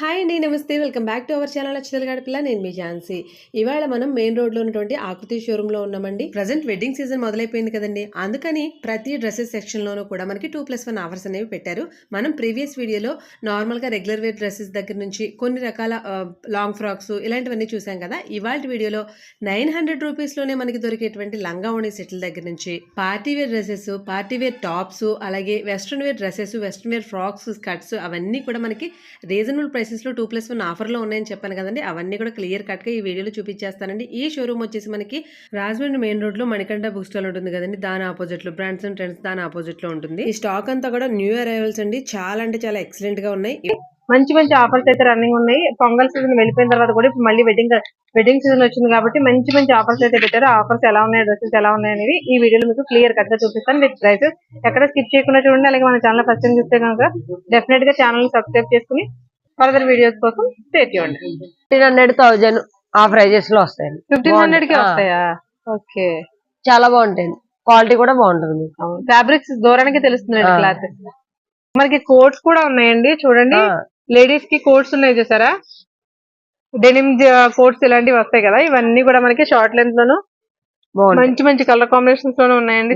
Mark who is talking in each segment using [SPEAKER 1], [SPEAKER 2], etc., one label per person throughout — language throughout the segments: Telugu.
[SPEAKER 1] హాయ్ అండి, నమస్తే. Welcome back to our channel Akshatala Gadapala. నేను మీ ఝాన్సీ. ఇవాళ మనం మెయిన్ రోడ్లో ఉన్నటువంటి ఆకృతి షోరూంలో ఉన్నామండి. ప్రజెంట్ వెడ్డింగ్ సీజన్ మొదలైపోయింది కదండి, అందుకని ప్రతి డ్రెస్సెస్ సెక్షన్లోనూ కూడా మనకి 2+1 ఆఫర్స్ అనేవి పెట్టారు. మనం ప్రీవియస్ వీడియోలో నార్మల్గా రెగ్యులర్ వేర్ డ్రెస్సెస్ దగ్గర నుంచి కొన్ని రకాల లాంగ్ ఫ్రాక్స్ ఇలాంటివన్నీ చూసాం కదా. ఇవాళ వీడియోలో 900 రూపీస్లోనే మనకి దొరికేటువంటి లంగా ఓణి సెట్ల దగ్గర నుంచి party wear dresses, party wear tops, అలాగే western wear dresses, western wear frocks, skirts అవన్నీ కూడా మనకి రీజనబుల్ ప్రైసెస్లో 2+1 ఆఫర్లో ఉన్నాయని చెప్పాను కదండి. అవన్నీ కూడా క్లియర్ కట్గా ఈ వీడియోలో చూపించేస్తానండి. ఈ షోరూమ్ వచ్చేసి మనకి రాజమండ్రి మెయిన్ రోడ్లో మణికంఠ బుక్ స్టాల్ ఉంటుంది కదండి, దాని ఆపోజిట్లో బ్రాండ్స్ అండ్ ట్రెండ్స్ దాని ఆపోజిట్లో ఉంటుంది. ఈ స్టాక్ అంతా కూడా న్యూ అరైవల్స్ అండి. చాలా అంటే చాలా ఎక్సలెంట్ గా ఉన్నాయి.
[SPEAKER 2] మంచి మంచి ఆఫర్స్ అయితే రన్నింగ్ ఉన్నాయి. పొంగల్ సీజన్ వెళ్ళిపోయిన తర్వాత కూడా ఇప్పుడు మళ్ళీ వెడ్డింగ్ సీజన్ వచ్చింది కాబట్టి మంచి మంచి ఆఫర్స్ అయితే పెట్టారు. ఆ ఆఫర్స్ ఎలా ఉన్నాయి, డ్రెస్సెస్ ఎలా ఉన్నాయి అనేది ఈ వీడియోలో మీకు క్లియర్ కట్ గా చూపిస్తాను. విత్ ప్రైసెస్ ఎక్కడ స్కిప్ చేయకుండా చూడండి. అలాగే మన ఛానల్ ఫస్ట్ టైం చూస్తే కనుక డెఫినెట్ గా ఛానల్ సబ్స్క్రైబ్ చేసుకుని ఫర్దర్ వీడియోస్ కోసం స్టే చేయండి.
[SPEAKER 3] 1500-1000 ఆ ప్రైజెస్ లో వస్తాయి.
[SPEAKER 2] 1500 కి వస్తాయా? ఓకే,
[SPEAKER 3] చాలా బాగుంటాయి. క్వాలిటీ కూడా బాగుంటుంది.
[SPEAKER 2] ఫ్యాబ్రిక్స్ దూరానికి తెలుస్తుంది క్లాత్. మనకి కోట్స్ కూడా ఉన్నాయండి. చూడండి, లేడీస్ కి కోట్స్ ఉన్నాయి చూసారా, డెనిమ్ కోట్స్ ఇలాంటివి వస్తాయి కదా. ఇవన్నీ కూడా మనకి షార్ట్ లెంత్ లోను మంచి మంచి కలర్ కాంబినేషన్స్ లోనే ఉన్నాయండి.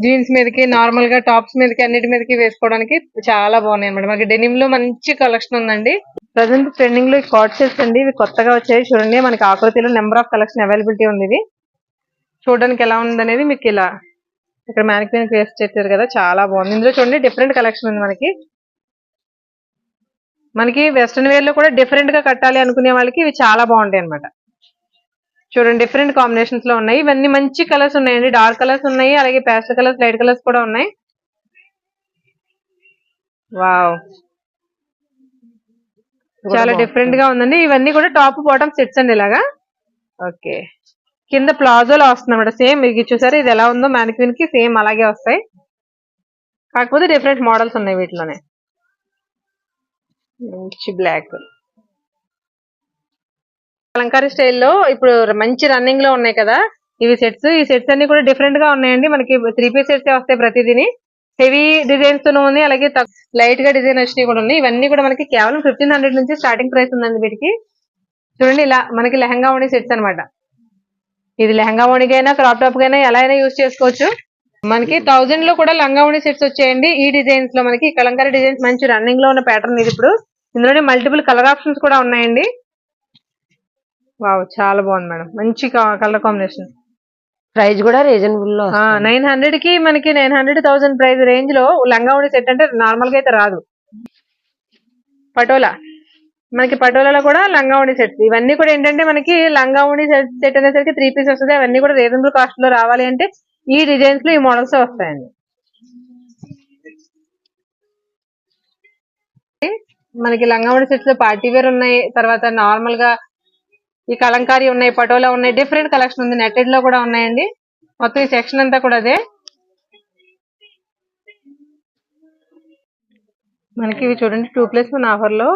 [SPEAKER 2] జీన్స్ మీదకి, నార్మల్ గా టాప్స్ మీదకి, అన్నిటి మీదకి వేసుకోవడానికి చాలా బాగున్నాయి అనమాట. మనకి డెనిమ్ లో మంచి కలెక్షన్ ఉందండి. ప్రజెంట్ ట్రెండింగ్ లో కాట్ సెట్స్ అండి. ఇవి కొత్తగా వచ్చాయి. చూడండి, మనకి ఆకృతిలో నెంబర్ ఆఫ్ కలెక్షన్ అవైలబిలిటీ ఉంది. ఇది చూడడానికి ఎలా ఉంది అనేది మీకు ఇలా ఇక్కడ మ్యానిక్విన్ వేస్ట్ చేశారు కదా, చాలా బాగుంది. ఇందులో చూడండి డిఫరెంట్ కలెక్షన్ ఉంది. మనకి వెస్ట్రన్ వేర్ లో కూడా డిఫరెంట్ గా కట్టాలి అనుకునే వాళ్ళకి ఇవి చాలా బాగుంటాయి అనమాట. చూడండి, డిఫరెంట్ కాంబినేషన్స్ లో ఉన్నాయి. ఇవన్నీ మంచి కలర్స్ ఉన్నాయండి. డార్క్ కలర్స్ ఉన్నాయి, అలాగే పేస్టల్ కలర్స్, లైట్ కలర్స్ కూడా ఉన్నాయి. వావ్, చాలా డిఫరెంట్ గా ఉందండి. ఇవన్నీ కూడా టాప్ బాటమ్ సెట్స్ అండి ఇలాగా. ఓకే, కింద ప్లాజోలో వస్తుంది అనమాట. సేమ్ మీకు చూసారు ఇది ఎలా ఉందో మ్యానిక్విన్ కి సేమ్ అలాగే వస్తాయి, కాకపోతే డిఫరెంట్ మోడల్స్ ఉన్నాయి వీటిలోనే. మంచి బ్లాక్ కలంకారీ స్టైల్లో ఇప్పుడు మంచి రన్నింగ్ లో ఉన్నాయి కదా ఇవి సెట్స్. ఈ సెట్స్ అన్ని కూడా డిఫరెంట్ గా ఉన్నాయండి. మనకి 3 పీస్ సెట్స్ వస్తాయి ప్రతిదీని. హెవీ డిజైన్స్ తో ఉంది, అలాగే లైట్ గా డిజైన్ వచ్చినవి కూడా ఉన్నాయి. ఇవన్నీ కూడా మనకి కేవలం 1500 నుంచి స్టార్టింగ్ ప్రైస్ ఉందండి వీటికి. చూడండి, ఇలా మనకి లెహంగా ఓణి సెట్స్ అనమాట. ఇది లెహంగా ఓణికైనా క్రాప్ టాప్ కైనా ఎలా అయినా యూజ్ చేసుకోవచ్చు. మనకి 1000 లో కూడా లంగా ఓణి సెట్స్ వచ్చాయండి. ఈ డిజైన్స్ లో మనకి కలంకారీ డిజైన్స్ మంచి రన్నింగ్ లో ఉన్న ప్యాటర్న్ ఇది. ఇప్పుడు ఇందులోనే మల్టిపుల్ కలర్ ఆప్షన్స్ కూడా ఉన్నాయండి. వావ్, చాలా బాగుంది మేడం, మంచి కలర్ కాంబినేషన్.
[SPEAKER 3] ప్రైస్ కూడా రీజనబుల్ లో
[SPEAKER 2] 900 కి మనకి 900-1000 ప్రైస్ రేంజ్ లో లంగా ఓణి సెట్ అంటే నార్మల్ గా అయితే రాదు. పటోలా, మనకి పటోలాలో కూడా లంగా ఓణి సెట్స్. ఇవన్నీ కూడా ఏంటంటే మనకి లంగా ఓణి సెట్ అనేసరికి 3 పీస్ వస్తుంది. అవన్నీ కూడా రీజనబుల్ కాస్ట్ లో రావాలి అంటే ఈ డిజైన్స్ లో ఈ మోడల్స్ వస్తాయండి. మనకి లంగా ఓణి సెట్స్ లో పార్టీ వేర్ ఉన్నాయి, తర్వాత నార్మల్ గా ఈ కలంకారీ ఉన్నాయి, పటోలా ఉన్నాయి, డిఫరెంట్ కలెక్షన్ ఉంది. నెట్టెడ్ లో కూడా ఉన్నాయండి. మొత్తం ఈ సెక్షన్ అంతా కూడా అదే. మనకి ఇవి చూడండి 2+1 ఆఫర్ లో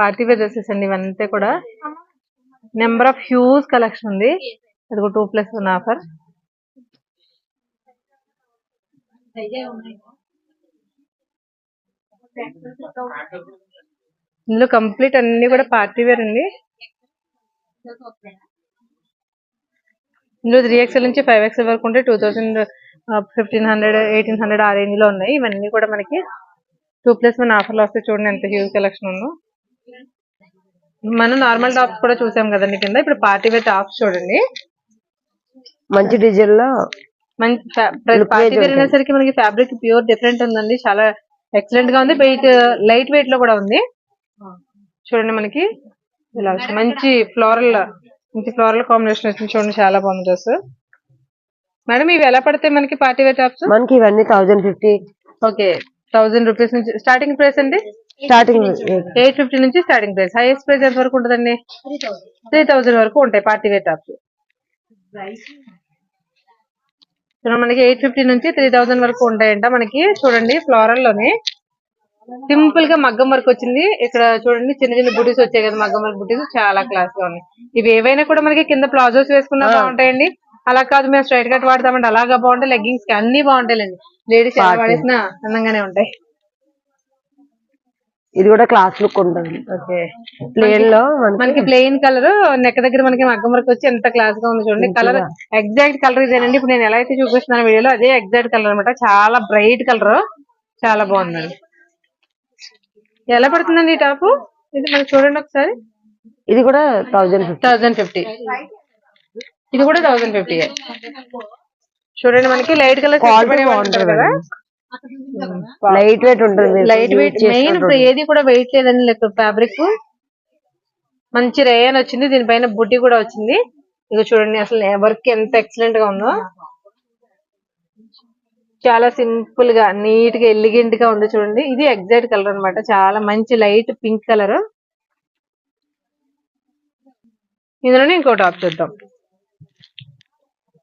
[SPEAKER 2] పార్టీ వేర్ డ్రెస్సెస్ అండి. ఇవంతా కూడా నెంబర్ ఆఫ్ హ్యూజ్ కలెక్షన్ ఉంది. అది 2+1 ఆఫర్. ఇందులో కంప్లీట్ అన్ని కూడా పార్టీ వేర్ అండి. ఇందులో 3XL నుంచి 5XL వరకు ఉంటే 2000, 1500, 1800 ఆ రేంజ్ లో ఉన్నాయి. ఇవన్నీ కూడా మనకి 2+1 ఆఫర్ లో వస్తాయి. చూడండి ఎంత హ్యూజ్ కలెక్షన్ ఉందో. మనం నార్మల్ టాప్స్ కూడా చూసాం కదండి కింద. ఇప్పుడు పార్టీ వేర్ టాప్స్ చూడండి,
[SPEAKER 3] మంచి డిజైన్ లో
[SPEAKER 2] మంచి పార్టీ వేర్ అనేసరికి మనకి ఫ్యాబ్రిక్ ప్యూర్ డిఫరెంట్ ఉందండి. చాలా ఎక్సలెంట్ గా ఉంది. లైట్ వెయిట్ లో కూడా ఉంది. చూడండి, మనకి ఇలా మంచి ఫ్లోరల్ కాంబినేషన్ వచ్చింది. చూడండి, చాలా బాగుంది డ్రెస్. మేడం, ఇవి ఎలా పడతాయి మనకి పార్టీ వేర్ టాప్స్?
[SPEAKER 3] మనకి ఇవన్నీ 1050.
[SPEAKER 2] ఓకే, 1000 రూపీస్ నుంచి స్టార్టింగ్ ప్రైస్ అండి.
[SPEAKER 3] స్టార్టింగ్
[SPEAKER 2] 850 నుంచి స్టార్టింగ్ ప్రైస్. హైయెస్ట్ ప్రైస్ ఎంత వరకు ఉంటుందండి? 3000 వరకు ఉంటాయి పార్టీ వేర్ టాప్స్. మనకి 850 నుంచి 3000 వరకు ఉంటాయంట. మనకి చూడండి, ఫ్లోరల్ లోనే సింపుల్ గా మగ్గం వర్క్ వచ్చింది. ఇక్కడ చూడండి చిన్న చిన్న బుటీస్ వచ్చాయి కదా, మగ్గం వర్క్ బుటీస్ చాలా క్లాస్ గా ఉన్నాయి. ఇవి ఏవైనా కూడా మనకి కింద ప్లాజోస్ వేసుకున్నా బాగుంటాయండి. అలా కాదు మేము స్ట్రైట్ కట్ వాడతామంటే అలాగా బాగుంటాయి. లెగ్గింగ్స్ కి అన్ని బాగుంటాయండి. లేడీస్ ఎలా వాడేసినా అందంగానే ఉంటాయి.
[SPEAKER 3] ఇది కూడా క్లాస్ లుక్ ఉంటుంది.
[SPEAKER 2] ఓకే,
[SPEAKER 3] ప్లేన్ లో
[SPEAKER 2] మనకి ప్లెయిన్ కలర్ నెక్ దగ్గర మనకి మగ్గం వర్క్ వచ్చి ఎంత క్లాస్ గా ఉంది చూడండి. కలర్ ఎగ్జాక్ట్ కలర్ ఇదేనండి. ఇప్పుడు నేను ఎలా అయితే చూపిస్తున్నాను వీడియోలో అదే ఎగ్జాక్ట్ కలర్ అనమాట. చాలా బ్రైట్ కలర్, చాలా బాగుందండి. ఎలా పడుతుందండి ఈ టాప్? ఇది మనకి చూడండి ఒకసారి.
[SPEAKER 3] ఇది కూడా 1050.
[SPEAKER 2] ఇది కూడా 1050. చూడండి మనకి లైట్ కలర్ కదా,
[SPEAKER 3] లైట్ వెయిట్ ఉంటుంది.
[SPEAKER 2] లైట్ వెయిట్ మెయిన్ ఇప్పుడు ఏది కూడా వెయిట్ లేదండి. లైక్ ఫ్యాబ్రిక్ మంచి రేయన్ వచ్చింది, దీనిపైన బుట్టి కూడా వచ్చింది. ఇక చూడండి అసలు వర్క్ ఎంత ఎక్సలెంట్ గా ఉందో. చాలా సింపుల్ గా నీట్ గా ఎలిగెంట్ గా ఉంది చూడండి. ఇది ఎగ్జాక్ట్ కలర్ అన్నమాట. చాలా మంచి లైట్ పింక్ కలర్. ఇందులోనే ఇంకో టాప్ చూద్దాం.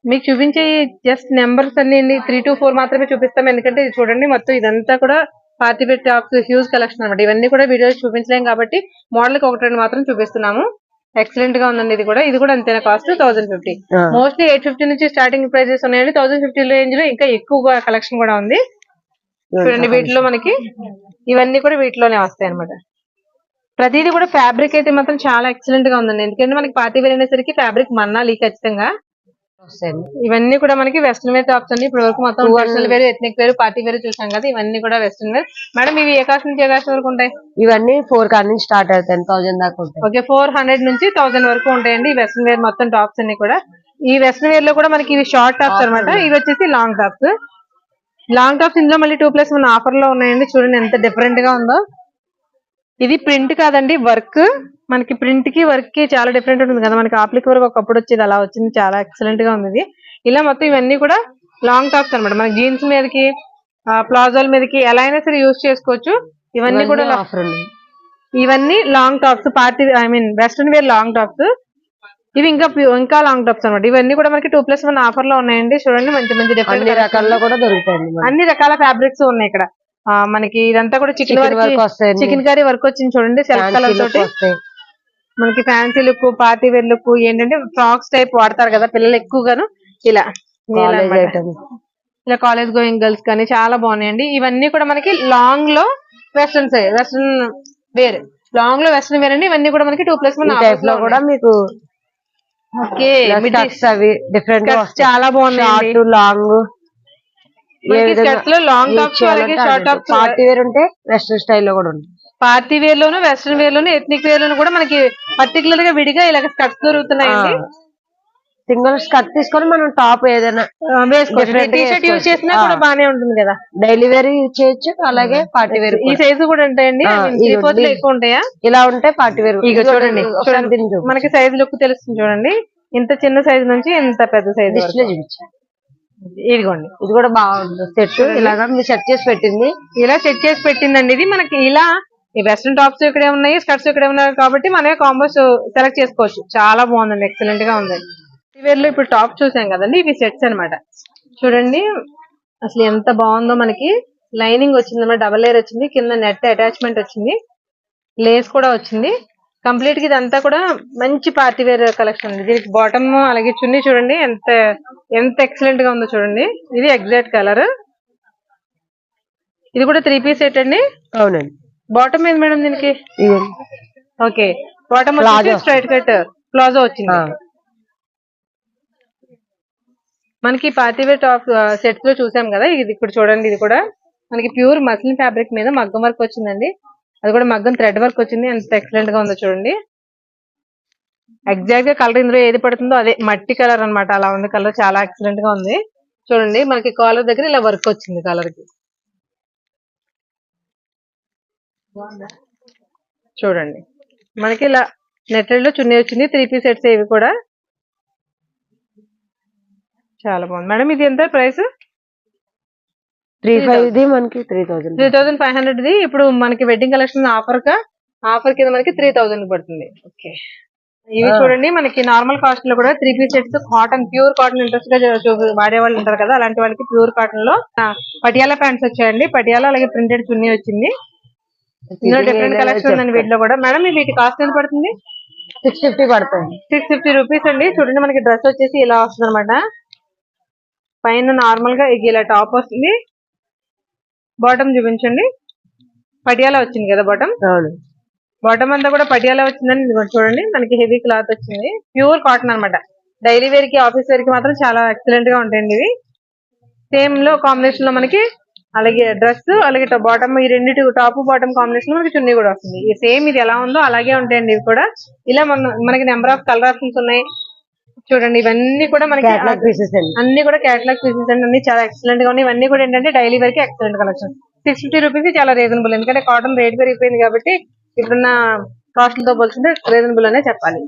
[SPEAKER 2] మీకు చూపించే జస్ట్ నెంబర్స్ అన్ని 3 to 4 మాత్రమే చూపిస్తాం. ఎందుకంటే ఇది చూడండి మొత్తం ఇదంతా కూడా party wear tops huge collection అనమాట. ఇవన్నీ కూడా వీడియోస్ చూపించలేం కాబట్టి మోడల్ కి 1-2 మాత్రం చూపిస్తున్నాము. ఎక్సలెంట్ గా ఉందండి. ఇది కూడా అంతేనా కాస్ట్? 1050. మోస్ట్లీ 850 నుంచి స్టార్టింగ్ ప్రైజెస్ ఉన్నాయండి. 1050 రేంజ్ లో ఇంకా ఎక్కువగా కలెక్షన్ కూడా ఉంది. చూడండి వీటిలో మనకి ఇవన్నీ కూడా వీటిలోనే వస్తాయి అనమాట. ప్రతిదీ కూడా ఫ్యాబ్రిక్ అయితే మాత్రం చాలా ఎక్సలెంట్ గా ఉందండి. ఎందుకంటే మనకి పార్టీ వేర్ అనేసరికి ఫ్యాబ్రిక్ మన్నాలి ఖచ్చితంగా. ఇవన్నీ కూడా మనకి వెస్ట్రన్ వేర్ టాప్స్ అండి. ఇప్పుడు వరకు మొత్తం traditional wear, ethnic wear, party wear చూసాం కదా. ఇవన్నీ కూడా వెస్ట్రన్ వేర్. మేడం ఇవి ఏ కాస్ట్ నుంచి ఏ కాస్ట్ వరకు ఉంటాయి?
[SPEAKER 3] ఇవన్నీ 4 కాడ నుంచి స్టార్ట్ అవుతాయి, 1000 దాకా ఉంటాయి.
[SPEAKER 2] ఓకే, 400 నుంచి 1000 వరకు ఉంటాయండి ఈ వెస్ట్రన్ వేర్ మొత్తం టాప్స్ అన్ని కూడా. ఈ వెస్ట్రన్ వేర్ లో కూడా మనకి ఇవి షార్ట్ టాప్స్ అనమాట. ఇవి వచ్చేసి లాంగ్ టాప్స్. లాంగ్ టాప్స్ ఇందులో మళ్ళీ 2+1 ఆఫర్ లో ఉన్నాయండి. చూడండి ఎంత డిఫరెంట్ గా ఉందో. ఇది ప్రింట్ కాదండి, వర్క్. మనకి ప్రింట్ కి వర్క్ కి చాలా డిఫరెంట్ ఉంటుంది కదా. మనకి ఆప్లిక్ వర్క్ ఒకప్పుడు వచ్చేది, అలా వచ్చింది. చాలా ఎక్సలెంట్ గా ఉంది. ఇలా మొత్తం ఇవన్నీ కూడా లాంగ్ టాప్స్ అనమాట. మనకి జీన్స్ మీదకి, ప్లాజోల మీదకి ఎలా అయినా సరే యూజ్ చేసుకోవచ్చు. ఇవన్నీ కూడా ఇవన్నీ long tops, western wear long tops. ఇవి ఇంకా లాంగ్ టాప్స్ అనమాట. ఇవన్నీ కూడా మనకి 2+1 ఆఫర్ లో ఉన్నాయండి. చూడండి మంచి మంచి డిఫరెంట్
[SPEAKER 3] రకాల్లో కూడా దొరుకుతాయి.
[SPEAKER 2] అన్ని రకాల ఫ్యాబ్రిక్స్ ఉన్నాయి ఇక్కడ. మనకి ఇదంతా కూడా చికెన్ కర్రీ వర్క్ వచ్చింది చూడండి. సెల్ఫ్ కలర్ తోటి మనకి fancy look, party wear look, ఏంటంటే ఫ్రాక్స్ టైప్ వాడతారు కదా పిల్లలు ఎక్కువగాను. ఇలా కాలేజ్ గోయింగ్ గర్ల్స్ కానీ చాలా బాగున్నాయండి. ఇవన్నీ కూడా మనకి లాంగ్ లో వెస్ట్రన్ వేర్, లాంగ్ లో వెస్ట్రన్ వేర్ అండి. ఇవన్నీ కూడా మనకి 2+1
[SPEAKER 3] లో కూడా మీకు డిఫరెంట్
[SPEAKER 2] చాలా బాగున్నాయి.
[SPEAKER 3] లాంగ్
[SPEAKER 2] లాంగ్ టాప్స్ అలాగే షార్ట్ టాప్స్.
[SPEAKER 3] పార్టీ వేర్ ఉంటే వెస్ట్రన్ స్టైల్ లో కూడా ఉంది.
[SPEAKER 2] పార్టీ వేర్ లోను, వెస్ట్రన్ వేర్ లోను, ఎథ్నిక్ వేర్ లోను కూడా మనకి పర్టికులర్ గా విడిగా ఇలాగ స్కర్ట్స్ దొరుకుతున్నాయండి.
[SPEAKER 3] సింగిల్ స్కర్ట్ తీసుకొని మనం టాప్ ఏదైనా
[SPEAKER 2] వేసుకోవచ్చు. టీ షర్ట్ యూజ్ చేసినా కూడా బానే ఉంటుంది కదా.
[SPEAKER 3] డైలీ వేర్ యూజ్ చేయొచ్చు, అలాగే పార్టీ వేర్.
[SPEAKER 2] ఈ సైజు కూడా ఉంటాయండి. 3/4 ఎక్కువ ఉంటాయా?
[SPEAKER 3] ఇలా ఉంటే పార్టీ వేర్.
[SPEAKER 2] ఇక చూడండి మనకి సైజ్ లుక్ తెలుస్తుంది చూడండి. ఇంత చిన్న సైజ్ నుంచి ఇంత పెద్ద సైజ్ చూపించారు. ఇదిగోండి, ఇది కూడా బాగుంది. సెట్ ఇలాగా మీరు సెట్ చేసి పెట్టింది, ఇలా సెట్ చేసి పెట్టిందండి. ఇది మనకి ఇలా ఈ వెస్ట్రన్ టాప్స్ ఇక్కడే ఉన్నాయి, స్కర్ట్స్ ఇక్కడే ఉన్నాయి కాబట్టి మనమే కాంబోస్ సెలెక్ట్ చేసుకోవచ్చు. చాలా బాగుందండి, ఎక్సలెంట్ గా ఉంది. వేర్ లో ఇప్పుడు టాప్ చూసాం కదండి, ఇవి సెట్స్ అనమాట. చూడండి అసలు ఎంత బాగుందో. మనకి లైనింగ్ వచ్చింది అన్నమాట, డబల్ లేయర్ వచ్చింది, కింద నెట్ అటాచ్మెంట్ వచ్చింది, లేస్ కూడా వచ్చింది. కంప్లీట్ గా ఇదంతా కూడా మంచి పార్టీ వేర్ కలెక్షన్ ఉంది. దీనికి బాటమ్ అలాగే చున్నీ చూడండి ఎంత ఎక్సలెంట్ గా ఉందో చూడండి. ఇది ఎగ్జాక్ట్ కలర్. ఇది కూడా 3 పీస్ సెట్ అండి.
[SPEAKER 3] అవునండి.
[SPEAKER 2] బాటమ్ ఏది మేడం దీనికి? Okay, bottom straight cut palazzo వచ్చింది. మనకి పార్టీ వేర్ టాప్ సెట్స్ లో చూసాం కదా. ఇది ఇప్పుడు చూడండి, ఇది కూడా మనకి ప్యూర్ మస్లిన్ ఫ్యాబ్రిక్ మీద మగ్గం వర్క్ వచ్చిందండి. అది కూడా మగ్గం థ్రెడ్ వర్క్ వచ్చింది. ఎంత ఎక్సలెంట్ గా ఉందో చూడండి. ఎగ్జాక్ట్ గా కలర్ ఇందులో ఏది పడుతుందో అదే మట్టి కలర్ అనమాట. అలా ఉంది కలర్, చాలా ఎక్సలెంట్ గా ఉంది. చూడండి మనకి కాలర్ దగ్గర ఇలా వర్క్ వచ్చింది కలర్ కి. చూడండి మనకి ఇలా నెట్టెడ్ లో చున్నీ వచ్చింది. 3 పీస్ సెట్స్ ఇవి కూడా చాలా బాగుంది. మేడం ఇది ఎంత ప్రైస్?
[SPEAKER 3] 3,500 మనకి
[SPEAKER 2] 3,500. ఇప్పుడు మనకి వెడ్డింగ్ కలెక్షన్ ఆఫర్ కింద మనకి 3,000 పడుతుంది. ఓకే, ఇవి చూడండి మనకి నార్మల్ కాస్ట్ లో కూడా 3 piece sets cotton, pure cotton interest గా వాడే వాళ్ళు ఉంటారు కదా, అలాంటి వాళ్ళకి ప్యూర్ కాటన్ లో పటియాలా ప్యాంట్స్ వచ్చాయండి. పటియాలా అలాగే ప్రింటెడ్ చున్నీ వచ్చింది. ఇందులో డిఫరెంట్ కలెక్షన్ ఉందండి వీటిలో కూడా. మేడం వీటి కాస్ట్ ఎంత పడుతుంది?
[SPEAKER 3] 650 పడుతుంది.
[SPEAKER 2] 650 రూపీస్ అండి. చూడండి మనకి డ్రెస్ వచ్చేసి ఇలా వస్తుంది అనమాట. పైన నార్మల్ గా ఇలా టాప్ వస్తుంది. బాటమ్ చూపించండి. పటియాలా వచ్చింది కదా బాటమ్.
[SPEAKER 3] అవును.
[SPEAKER 2] బాటమ్ అంతా కూడా పటియాలా వచ్చిందని ఇదిగోండి చూడండి, మనకి హెవీ క్లాత్ వచ్చింది, ప్యూర్ కాటన్ అన్నమాట. డైలీ వేర్ కి ఆఫీస్ వేర్ కి మాత్రం చాలా ఎక్సలెంట్ గా ఉంటాయండి ఇవి. సేమ్ లో కాంబినేషన్ లో మనకి అలాగే డ్రెస్ అలాగే బాటమ్, ఈ రెండింటి టాప్ బాటమ్ కాంబినేషన్ లో మనకి చున్నీ కూడా వస్తుంది. ఈ సేమ్ ఇది ఎలా ఉందో అలాగే ఉంటాయండి ఇవి కూడా. ఇలా మనకి నెంబర్ ఆఫ్ కలర్ ఆప్షన్స్ ఉన్నాయి చూడండి. ఇవన్నీ కూడా మనకి
[SPEAKER 3] కేటలాగ్ పీసెస్ అండి.
[SPEAKER 2] అన్ని కూడా కేటలాగ్ పీసెస్ అండి, అన్ని చాలా ఎక్సలెంట్ గా ఉన్నాయి. ఇవన్నీ కూడా ఏంటంటే డైలీ వేర్ కి ఎక్సలెంట్ కలెక్షన్. 650 రూపీస్ చాలా రీజనబుల్, ఎందుకంటే కాటన్ రేట్ పెరిగిపోయింది కాబట్టి ఇప్పుడున్న కాస్ట్లతో పోల్చుంటే రీజనబుల్ అనే చెప్పాలి.